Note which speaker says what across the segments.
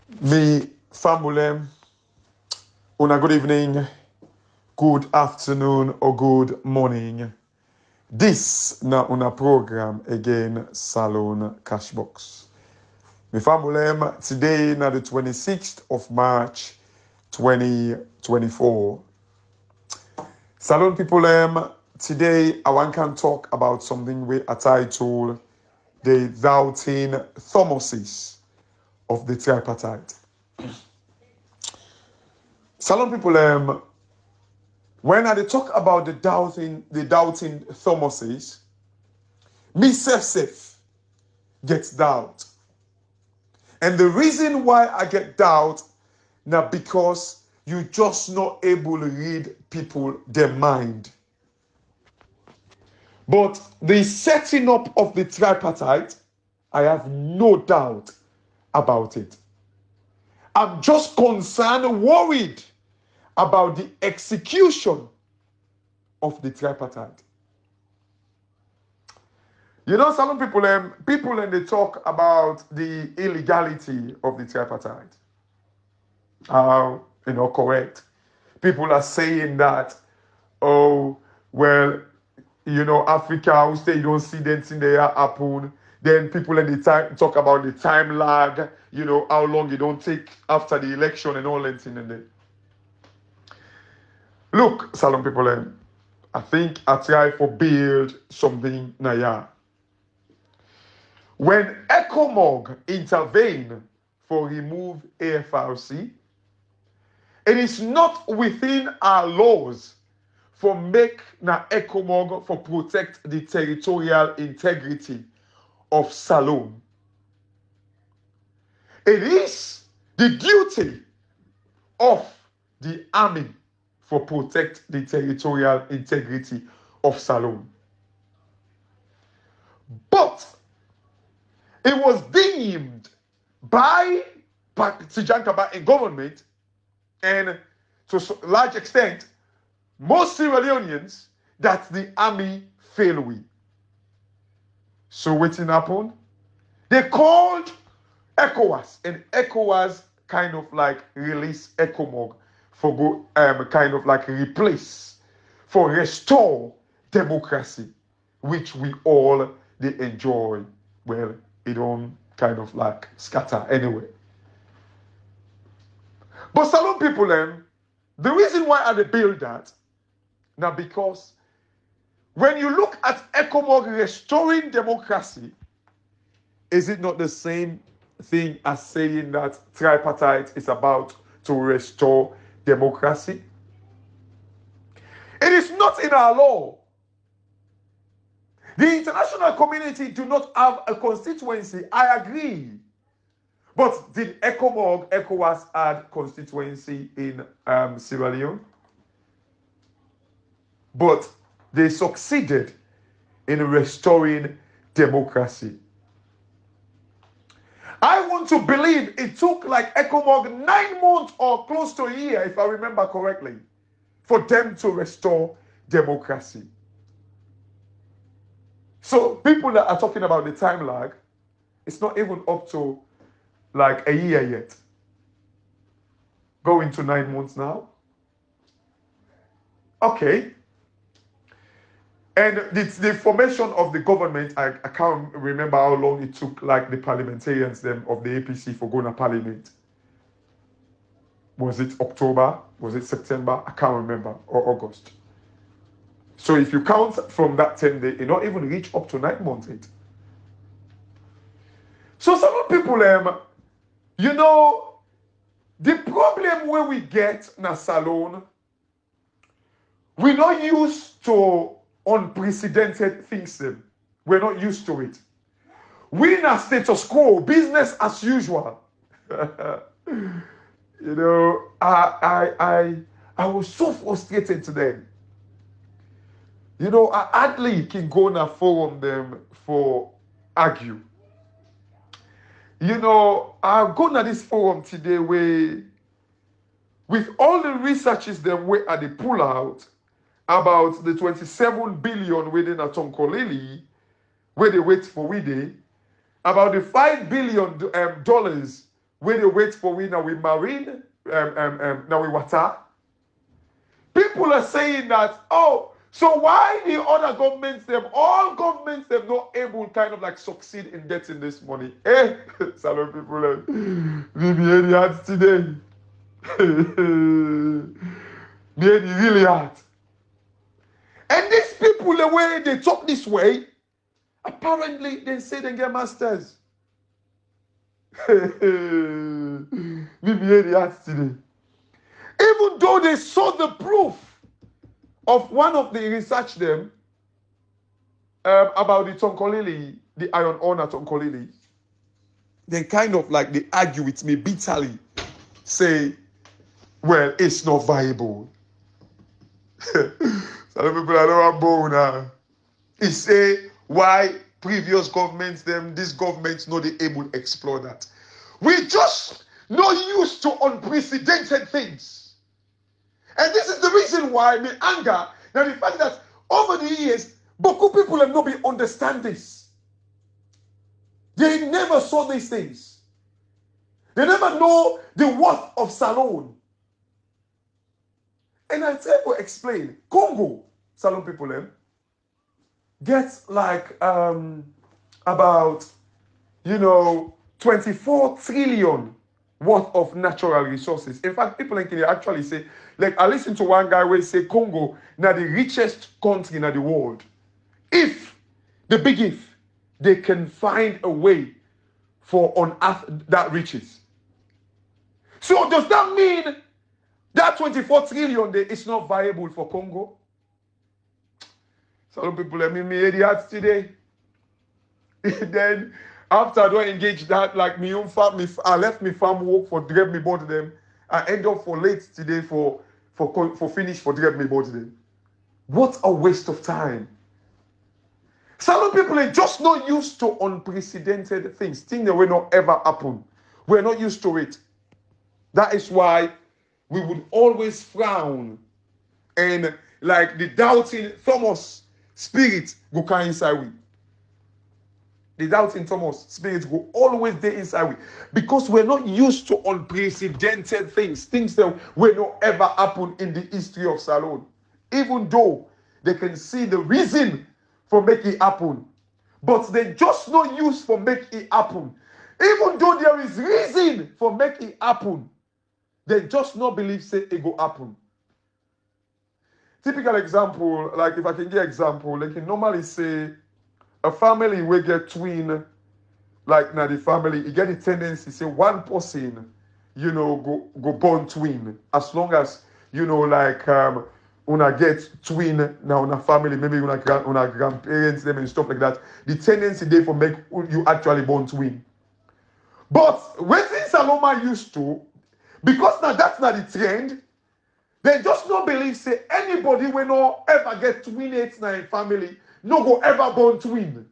Speaker 1: Me family, una good evening, good afternoon, or good morning. This na una program again, Salon Cashbox. Me family, today na the 26th of March 2024. Salon people, today I want to talk about something we are titled the doubting Thomases of the tripartite. Salon people, when I talk about the doubting Thomases, me self gets doubt. And the reason why I get doubt, now because you just not able to read people their mind. But the setting up of the tripartite, I have no doubt about it. I'm just concerned, worried about the execution of the tripartite. You know, some people and they talk about the illegality of the tripartite. Correct. People are saying that, oh, well, Africa, we say you don't see them in there happen. Then people in the time talk about the time lag, how long it don't take after the election and all that thing in there. Look, Salon people, I think I try for build something now. When ECOMOG intervened for remove AFRC, it is not within our laws for make na ECOMOG for protect the territorial integrity of Salone. It is the duty of the army for protect the territorial integrity of Salone. But it was deemed by Tijankaba in government and to a large extent most Sierra Leoneans that the army failed with. So what happened? They called ECOWAS, and ECOWAS kind of like release ECOMOG for go kind of like replace, for restore democracy, which we all they enjoy. Well, it don't kind of like scatter anyway. But Salon people, the reason why they build that, now because when you look at ECOMOG restoring democracy, is it not the same thing as saying that tripartite is about to restore democracy? It is not in our law. The international community do not have a constituency, I agree. But did ECOWAS add constituency in Sierra Leone? But they succeeded in restoring democracy. I want to believe it took like ECOMOG 9 months or close to a year, if I remember correctly, for them to restore democracy. So people that are talking about the time lag, it's not even up to like a year yet. Going to 9 months now. Okay. And the formation of the government, I can't remember how long it took, like the parliamentarians them of the APC for going to parliament. Was it October? Was it September? I can't remember. Or August. So if you count from that 10 days, it not even reach up to 9 months yet. So some people, the problem where we get na Salone, we're not used to unprecedented things. We're not used to it. We in a status quo, business as usual. I was so frustrated today. I hardly can go in a forum them for argue. I go to this forum today where, with all the researches them where they pull out about the 27 billion within a Tonkolili, where they wait for we day, about the $5 billion dollars when they wait for we now we marine, now we water. People are saying that, oh, so why the other governments, all governments, they're not able kind of like succeed in getting this money? Eh, salon people, we be idiots today. Be really hard. And these people, the way they talk this way, apparently they say they get masters. We be idiots today. Even though they saw the proof of one of the research them about the Tonkolili, the iron ore at Tonkolili, they kind of like they argue with me bitterly, say, well, it's not viable. Some people are not born now. He say why previous governments, these governments not able to explore that. We just not used to unprecedented things. And this is the reason why me anger. Now the fact that over the years, Boku people have not been understand this. They never saw these things. They never know the worth of Salone. And I try to explain. Congo, Salone people, gets like about 24 trillion worth of natural resources. In fact, people in Kenya actually say, like I listened to one guy where say Congo now the richest country in the world. If they can find a way for unearth that riches. So does that mean that 24 trillion is not viable for Congo? Some people let me idiots today. Then after I don't engage that, like me own farm, I left me farm work for drive me both of them. I end up for late today for finish for drive me both of them. What a waste of time. Some people are just not used to unprecedented things that will not ever happen. We're not used to it. That is why we would always frown and like the doubting Thomas spirit go come inside we. The doubting Thomas spirit go always there inside we. Because we're not used to unprecedented things that will not ever happen in the history of Salone. Even though they can see the reason for making it happen. But they just not used for making it happen. Even though there is reason for making it happen, they just not believe say it go happen. Typical example, like if I can get example, like you normally say a family will get twin, like now the family, you get the tendency say one person, go born twin. As long as, like una get twin now in a family, maybe una grandparents them and stuff like that. The tendency there for make you actually born twin. But when Saloma used to, because now that's not the trend, they just don't believe say anybody will not ever get twin eight now in family, no go ever born twin.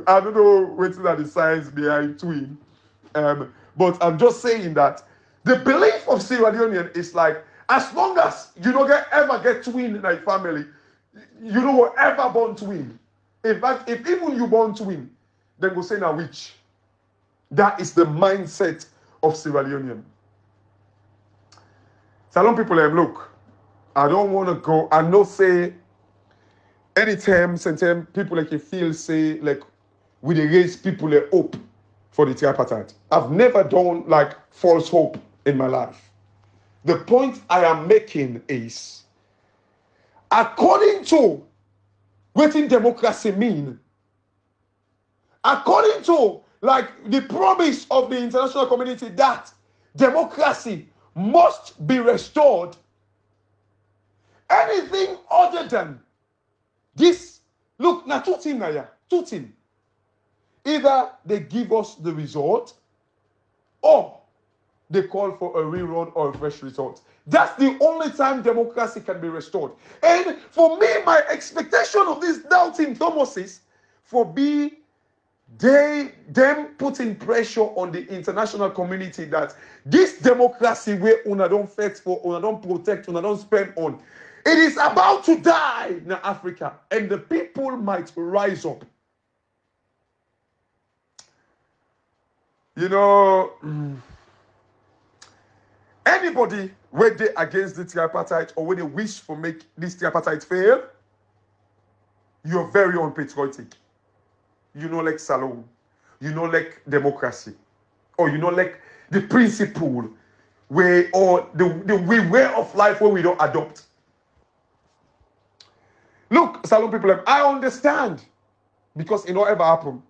Speaker 1: I don't know what's the science behind twin. But I'm just saying that the belief of Sierra Leonean is like, as long as you don't ever get twin in a family, you don't ever born twin. In fact, if even you born twin, then go say now which. That is the mindset of Sierra Leonean. Salon people, look, I don't want to go, I know say, anytime, sometimes people like you feel say, like, we raise people hope for the tripartite. I've never done like false hope in my life. The point I am making is, according to what in democracy mean, according to like the promise of the international community that democracy must be restored, anything other than this, look, now two things. Either they give us the result or they call for a rerun or a fresh result. That's the only time democracy can be restored. And for me, my expectation of these doubting Thomases for them putting pressure on the international community that this democracy where una don't fight for, una don't protect, una don't spend on, it is about to die in Africa, and the people might rise up. You know, anybody where they against the tripartite or when they wish for make this tripartite fail, you're very unpatriotic. You know, like Salon. You know, like democracy. Or you know, like the principle way or the way of life where we don't adopt. Look, Salon people, I understand because it don't ever happen.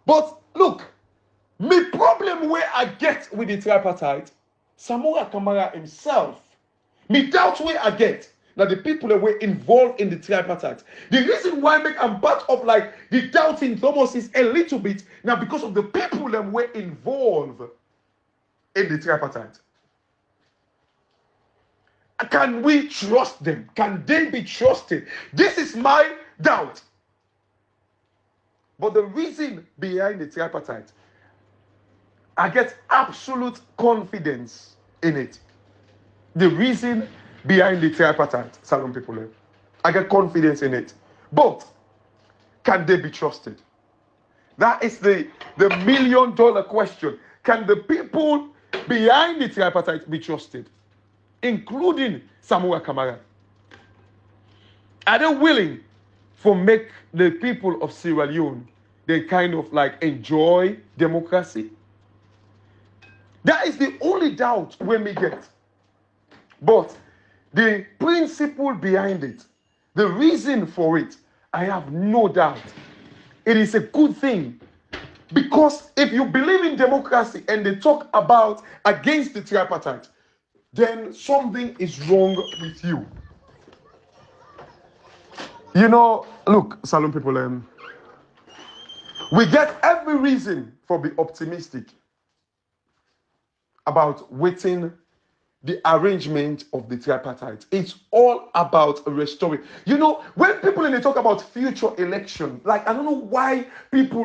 Speaker 1: But look, my problem where I get with the tripartite, Samora Kamara himself, me doubt where I get that the people that were involved in the tripartite. The reason why I'm part of like the doubting Thomas is a little bit now because of the people that were involved in the tripartite. Can we trust them? Can they be trusted? This is my doubt. But the reason behind the tripartite, I get absolute confidence in it. The reason behind the tripartite, Salon people, I get confidence in it. But can they be trusted? That is the $1 million question. Can the people behind the tripartite be trusted? Including Samora Kamara. Are they willing to make the people of Sierra Leone they kind of like enjoy democracy? That is the only doubt we may get. But the principle behind it, the reason for it, I have no doubt. It is a good thing. Because if you believe in democracy and they talk about against the tripartite, then something is wrong with you. You know, look, Salon people, we get every reason for be optimistic about waiting the arrangement of the tripartite. It's all about restoring. You know, when people they talk about future election, like I don't know why people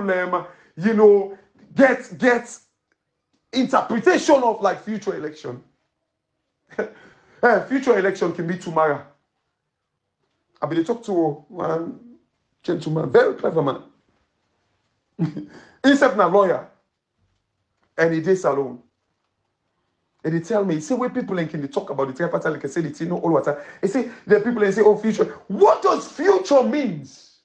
Speaker 1: you know get interpretation of like future election. Future election can be tomorrow. I've been talk to one gentleman, very clever man. Except a lawyer. And he did Salon. And he tell me, he say, where people can they talk about the tripartite, like I said, it's all water. He say, the people they say, oh, future. What does future means?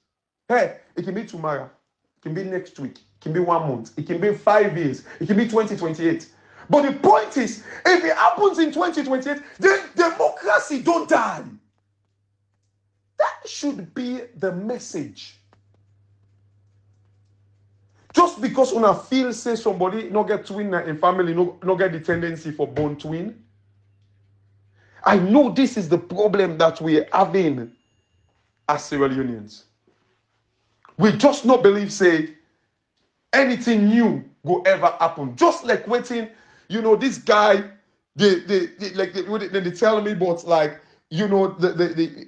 Speaker 1: Hey, it can be tomorrow. It can be next week. It can be 1 month. It can be 5 years. It can be 2028. But the point is, if it happens in 2028, then democracy don't die. That should be the message. Just because una feel say somebody no get twin in family, no get the tendency for born twin. I know this is the problem that we're having as Sierra Leoneans. We just not believe say anything new will ever happen. Just like waiting, you know, this guy, they tell me, but like, you know,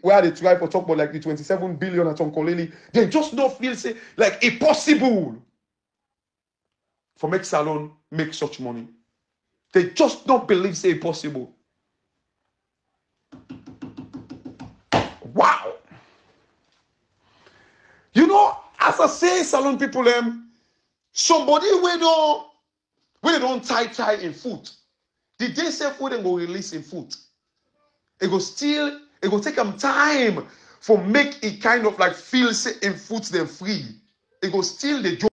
Speaker 1: where they try for talk about like the 27 billion at Onkoleli, they just don't feel say like impossible for make Salon make such money. They just don't believe say possible. Wow. You know, as I say, Salon people, somebody we don't tie in foot. The day say food and go release in foot. It go take them time for make it kind of like feel say in foot them free. It go still the job.